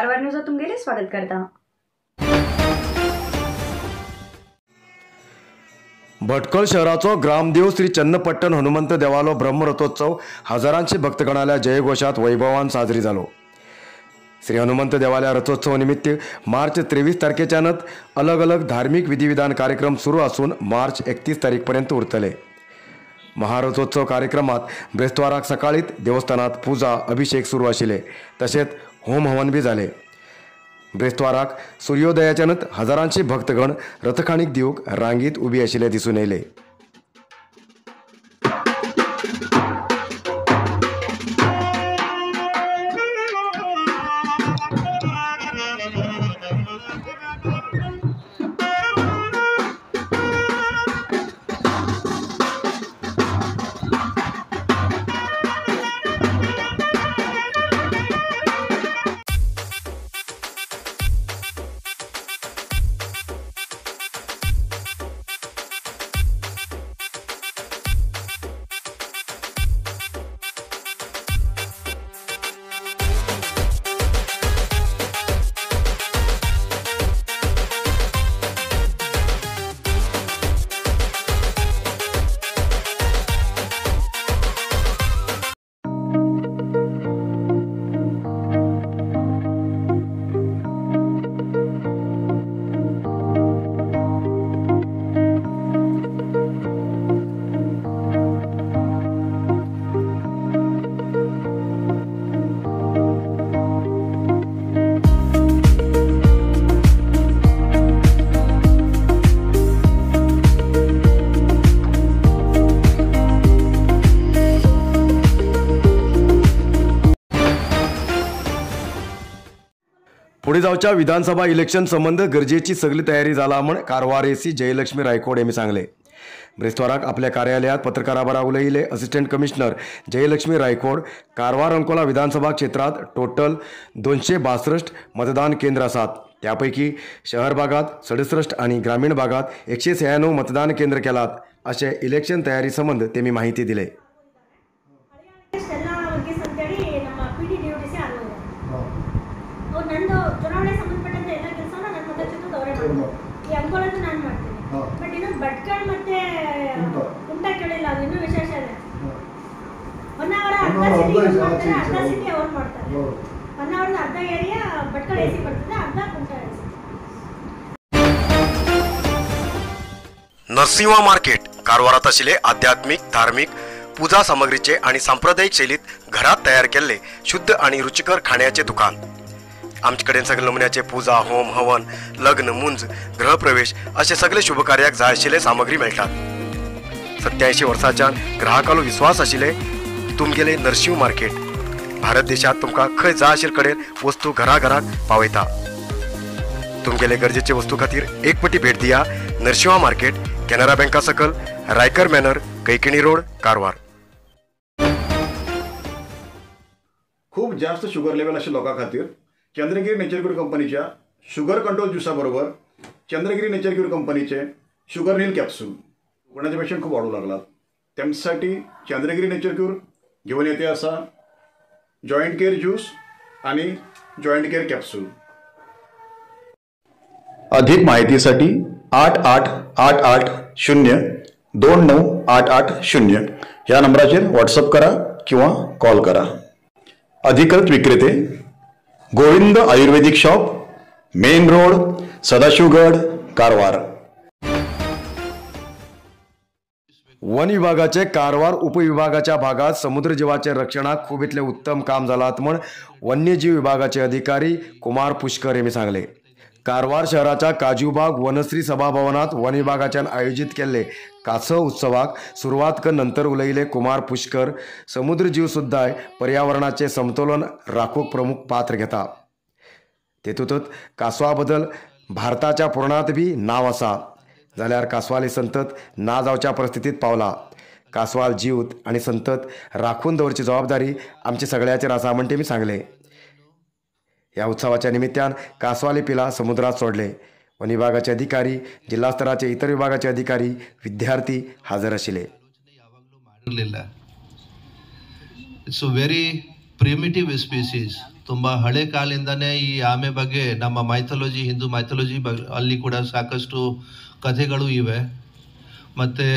Karwar news तुमगेले स्वागत करता। भटकळ शहराचो ग्रामदेव श्री चन्नपट्टण हनुमंत देवालो ब्रह्मरथोत्सव हजारांची भक्तगणाल्या जयघोषात वैभवान साजरी जालो। श्री हनुमंत देवाल्या रथोत्सव निमित्त मार्च 23 तारखेच्यानत अलग अलग धार्मिक विधिविधान कार्यक्रम सुरू असून मार्च 31 तारीखपर्यंत उरतले। महारथोत्सव कार्यक्रमात ब्रेस्ताराक सकाळीत देवस्थानात पूजा अभिषेक सुरू आशिल्ले, तसेच होम हवन बी झाले। ब्रेस्ताराक सूर्योदयाच्यानंतर हजारांची भक्तगण रथखाणीक दिवक रांगीत उभी आशिल्ले दिसून येले। पुढे जावच्या विधानसभा इलेक्शन संबंध गरजेची सगळी तयारी झाला म्हण कारवार एसी जयलक्ष्मी रायकोड यांनी सांगले। ब्रेस्ताराक आपल्या कार्यालयात पत्रकाराबरोबर उलयिल्ले असिस्टंट कमिशनर जयलक्ष्मी रायकोड कारवार अंकोला विधानसभा क्षेत्रात टोटल 262 मतदान केंद्र आसात। त्यापैकी शहर भागात 67 आणि ग्रामीण भागात 196 मतदान केंद्र केलात असे इलेक्शन तयारी संबंध त्यांनी माहिती दिले। ಚುನಾವಣೆ ಸಂಬಂಧಪಟ್ಟಂತೆ ಎಲ್ಲ ಕೆಲಸನ ನನ್ನ ಮತಕ್ಷೇತ್ರ ದೌರೆ ಮಾಡ್ತೀನಿ। ಈ ಅಂಕೋಲದ ನಾನು ಮಾಡ್ತೀನಿ, ಬಟ್ ಇನ್ನು ಭಟ್ಕಳ ಮತ್ತೆ ಕುಂಟ ಕೇಳಿಲ್ಲ, ಅದು ಇನ್ನೂ ವಿಶೇಷ ಇದೆ। ಹೊನ್ನಾವರ ಅರ್ಧ ಸಿಟಿ ಯೂಸ್ ಮಾಡ್ತಾರೆ, ಅರ್ಧ ಸಿಟಿ ಅವ್ರು ಮಾಡ್ತಾರೆ। ಹೊನ್ನಾವರದ ಅರ್ಧ ಏರಿಯಾ ಭಟ್ಕಳ ಎಸಿ ಬರ್ತದೆ, ಅರ್ಧ ಕುಂಟ ಎಸಿ। नरसिंह मार्केट कारवारात आशिल्ले आध्यात्मिक धार्मिक पूजा सामग्रीचे आणि सांप्रदायिक शैलीत घरात तयार केलेले शुद्ध आणि रुचिकर खाण्याचे दुकान। आमच्याकडे सगळे नमुन्याचे पूजा होम हवन लग्न मुंज गृहप्रवेश असे सगळे शुभ कार्याक जाय आशिल्ले सामग्री मेळटात। 87 वर्सांच्या ग्राहकालो विश्वास आशिल्ले तुमगेले नरसिंह मार्केट भारत देशात तुमका खंय जाय आशिल्ले कडेन वस्तू घराघराक पावयता। तुमगेले गरजेचे वस्तू खातीर एक पटी भेट दिया नरसिंह मार्केट, कॅनरा बँका सकल, रायकर मॅनर, कैकिणी रोड, कारवार। खूप जास्त शुगर लेवल अशा लोकां खातीर चंद्रगिरी नेचर क्यूर कंपनीच्या शुगर कंट्रोल ज्युसा बरोबर चंद्रगिरी नेचर क्यूर कंपनीचे शुगर नील कॅप्सूल कोणाचे पेशंट खूप वाढू लागलात, त्यांच्यासाठी चंद्रगिरी नेचर क्यूर घेऊन येते असा जॉईंट केअर ज्यूस आणि जॉईंट केअर कॅप्सूल। अधिक माहितीसाठी 8888029880 या नंबराचेर व्हॉट्सअप करा किंवा कॉल करा। अधिकृत विक्रेते Govind Ayurvedic shop, main road, Sadashivgad, Karwar. वन विभागाचे कारवार उपविभागाच्या भागात समुद्रजीवाचे रक्षणाक खूप इतले उत्तम काम जालात म्हण वन्यजीव विभागाचे अधिकारी कुमार पुष्कर यांनी सांगले। कारवार शहराच्या काजूबाग वनश्री सभाभवनात वन विभागाच्यान आयोजित केल्ले कासव उत्सवाक सुरुवात कर नंतर उलयिल्ले कुमार पुष्कर समुद्रजीव सुद्धा पर्यावरणाचे समतोलन राखूक प्रमुख पात्र घेता। तेतूंतच कासवा बद्दल भारताच्या पुराणात बी नाव आसा, जाल्यार कासवाले संतत ना जावच्या परिस्थितीत पावला। कासवाल जीवत आणि संतत राखून दवरची जबाबदारी आमची सगळ्याचेर आसा म्हण तेमी सांगले। या उत्सवाच्या निमित्तान कासवाले पिला समुद्रात सोडले। वन विभागाचे अधिकारी, जिल्हा स्तराचे इतर विभागाचे अधिकारी, विद्यार्थी हजर आशिल्ले। It's a very primitive species. तो ತುಂಬಾ ಹಳೆ ಕಾಲದಿಂದನೇ ಈ ಆಮೆ ಬಗ್ಗೆ ನಮ್ಮ ಮೈಥಾಲಜಿ, ಹಿಂದೂ ಮೈಥಾಲಜಿ ಅಲ್ಲಿ ಕೂಡ ಸಾಕಷ್ಟು ಕಥೆಗಳು ಇವೆ. ಮತ್ತೆ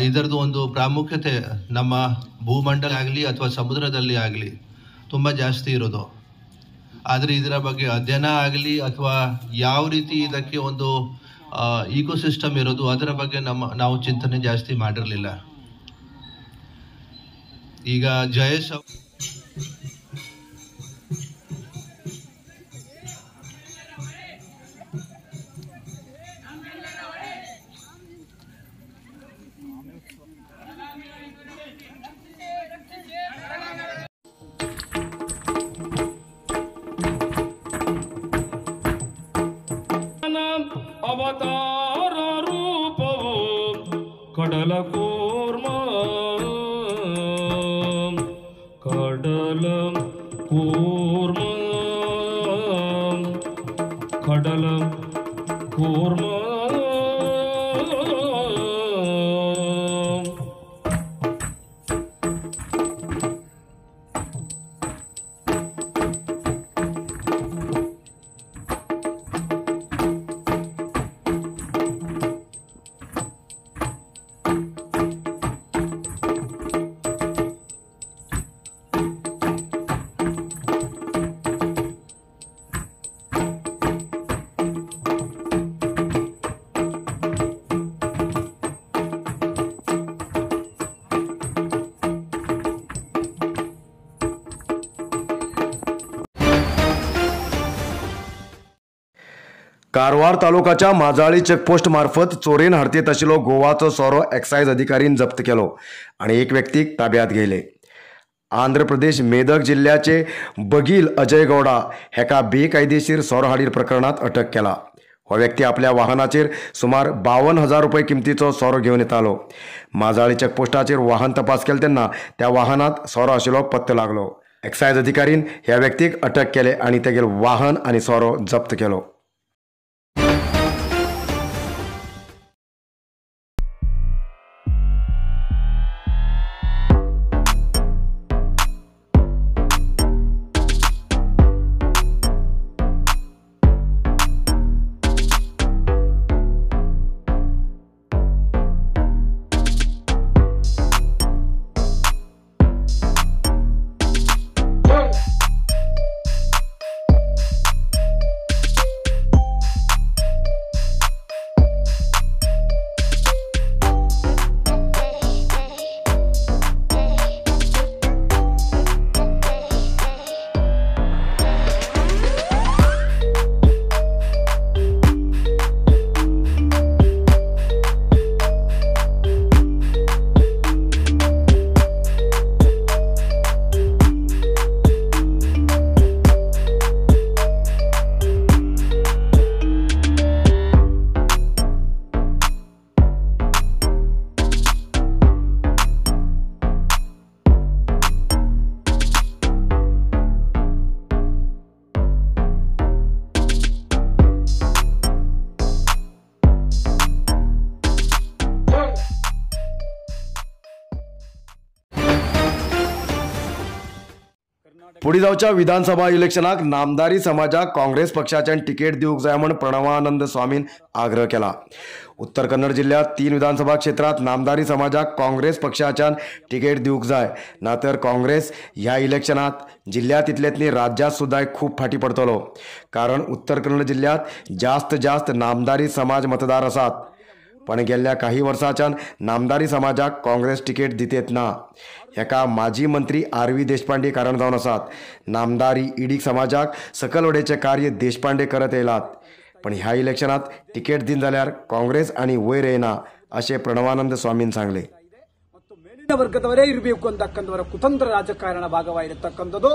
ಇದರದ್ದು ಒಂದು ಪ್ರಾಮುಖ್ಯತೆ ನಮ್ಮ ಭೂಮಂಡಲ ಆಗಲಿ ಅಥವಾ ಸಮುದ್ರದಲ್ಲಿ ಆಗಲಿ ತುಂಬ ಜಾಸ್ತಿ ಇರೋದು. ಆದರೆ ಇದರ ಬಗ್ಗೆ ಅಧ್ಯಯನ ಆಗಲಿ ಅಥವಾ ಯಾವ ರೀತಿ ಇದಕ್ಕೆ ಒಂದು ಇಕೋಸಿಸ್ಟಮ್ ಇರೋದು ಅದರ ಬಗ್ಗೆ ನಾವು ಚಿಂತನೆ ಜಾಸ್ತಿ ಮಾಡಿರಲಿಲ್ಲ. ಈಗ ಜಯೇಶ್ ಅವತಾರ ರೂಪವು ಕಡಲ ಕೂರ್ಮ कारवार तालुक्याच्या माजाळी चेकपोस्ट मार्फत चोरीन हडतीत आशिल्लो गोवाचो सोरो एक्सायज अधिकारीन जप्त केलो आणि एक व्यक्तीक ताब्यात घेयले. आंध्र प्रदेश मेदक जिल्ह्याचे बगील अजय गौडा हेका बेकायदेशीर सोरो हाडीर प्रकरणात अटक केला. हो व्यक्ती आपल्या वाहनाचेर सुमार 52,000 रुपये किमतीचो सोरो घेवन येतालो. माजाळी चेकपोस्टाचेर वाहन तपास केले तेन्ना त्या वाहनात सोरो आशिल्लो पत्तो लागलो. एक्सायज अधिकारीन ह्या व्यक्तीक अटक केले आणि तेगेल वाहन आणि सोरो जप्त केलो. पुढे जावच्या विधानसभा इलेक्शनाक नामदारी समाजाक काँग्रेस पक्षाच्यान तिकेट दिवंक जाय म्हण प्रणवानंद स्वामीन आग्रह केला. उत्तर कन्नड जिल्ह्यात 3 विधानसभा क्षेत्रात नामदारी समाजाक काँग्रेस पक्षाच्यान तिकेट दिवंक जाय, नातर काँग्रेस ह्या इलेक्शनात जिल्ह्यात इतलेच न्ही राज्यात सुद्धा खूप फाटी पडतलो. कारण उत्तर कन्नड जिल्ह्यात जास्त नामदारी समाज मतदार आसात. पण गेल्या काही वर्षाच्यान नामदारी समाजाक काँग्रेस तिकेट दितेत ना. हेका माजी मंत्री आर.व्ही. देशपांडे कारण जावन आसात. नामदारी ईडीक समाजाक सकलवडेचे कार्य देशपांडे करत येयलात. पण ह्या इलेक्शनात तिकेट दिन जाल्यार काँग्रेस आणि वयर येना असे प्रणवानंद स्वामीन सांगले. ವರ್ಗದವರೇ ಇರಬೇಕು ಅಂತಕ್ಕಂಥವರ ಕುತಂತ್ರ ರಾಜಕಾರಣ ಭಾಗವಾಗಿರತಕ್ಕಂಥದ್ದು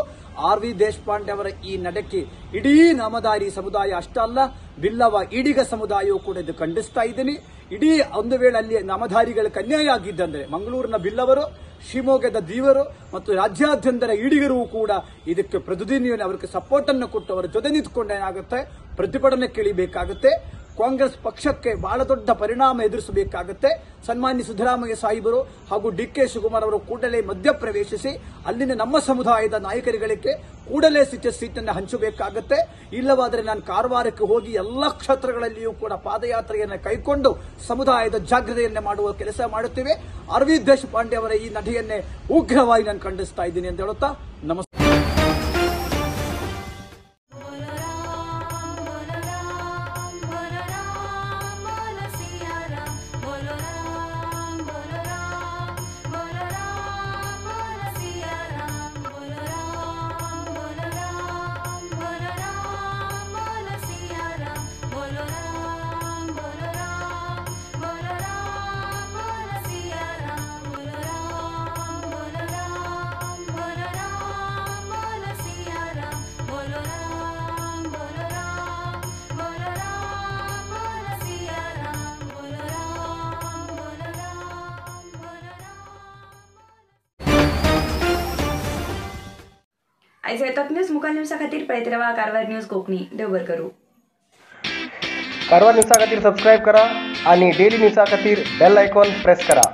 ಆರ್.ವಿ. ದೇಶಪಾಂಡೆ ಅವರ ಈ ನಡೆಗೆ ಇಡೀ ನಾಮಧಾರಿ ಸಮುದಾಯ ಅಷ್ಟೇ ಅಲ್ಲ, ಬಿಲ್ಲವ ಈಡಿಗ ಸಮುದಾಯವೂ ಕೂಡ ಇದು ಖಂಡಿಸ್ತಾ ಇದ್ದೀನಿ. ಇಡೀ ಒಂದು ವೇಳೆ ಅಲ್ಲಿ ನಾಮಧಾರಿಗಳಿಗೆ ಅನ್ಯಾಯ ಆಗಿದ್ದಂದ್ರೆ ಮಂಗಳೂರಿನ ಬಿಲ್ಲವರು, ಶಿವಮೊಗ್ಗದ ದೀವರು ಮತ್ತು ರಾಜ್ಯಾದ್ಯಂತರ ಈಡಿಗರೂ ಕೂಡ ಇದಕ್ಕೆ ಪ್ರತಿದಿನ ಅವರಿಗೆ ಸಪೋರ್ಟ್ ಅನ್ನು ಕೊಟ್ಟು ಅವರ ಜೊತೆ ನಿಂತ್ಕೊಂಡು ಏನಾಗುತ್ತೆ ಪ್ರತಿಭಟನೆ ಕೇಳಬೇಕಾಗುತ್ತೆ. ಕಾಂಗ್ರೆಸ್ ಪಕ್ಷಕ್ಕೆ ಬಹಳ ದೊಡ್ಡ ಪರಿಣಾಮ ಎದುರಿಸಬೇಕಾಗುತ್ತೆ. ಸನ್ಮಾನ್ಯ ಸಿದ್ದರಾಮಯ್ಯ ಸಾಹೇಬರು ಹಾಗೂ ಡಿ.ಕೆ. ಶಿವಕುಮಾರ್ ಅವರು ಕೂಡಲೇ ಮಧ್ಯಪ್ರವೇಶಿಸಿ ಅಲ್ಲಿನ ನಮ್ಮ ಸಮುದಾಯದ ನಾಯಕರುಗಳಿಗೆ ಕೂಡಲೇ ಸೀಟನ್ನು ಹಂಚಬೇಕಾಗತ್ತೆ. ಇಲ್ಲವಾದರೆ ನಾನು ಕಾರವಾರಕ್ಕೆ ಹೋಗಿ ಎಲ್ಲ ಕ್ಷೇತ್ರಗಳಲ್ಲಿಯೂ ಕೂಡ ಪಾದಯಾತ್ರೆಯನ್ನು ಕೈಕೊಂಡು ಸಮುದಾಯದ ಜಾಗೃತಿಯನ್ನೇ ಮಾಡುವ ಕೆಲಸ ಮಾಡುತ್ತೇವೆ. ಆರ್.ವಿ. ದೇಶಪಾಂಡೆ ಅವರ ಈ ನಡೆಯನ್ನೇ ಉಗ್ರವಾಗಿ ನಾನು ಖಂಡಿಸ್ತಾ ಇದ್ದೀನಿ ಅಂತ ಹೇಳುತ್ತಾ ನಮಸ್ಕಾರ. आयचे तक न्यूज मुखाल न्यूजा खातीर पळयत रावा कारवार न्यूज कोंकणी. देव बरें करूं. कारवार न्यूजा खातीर सबस्क्राईब करा आणि डेली न्यूजा खातीर बेल आयकॉन प्रेस करा.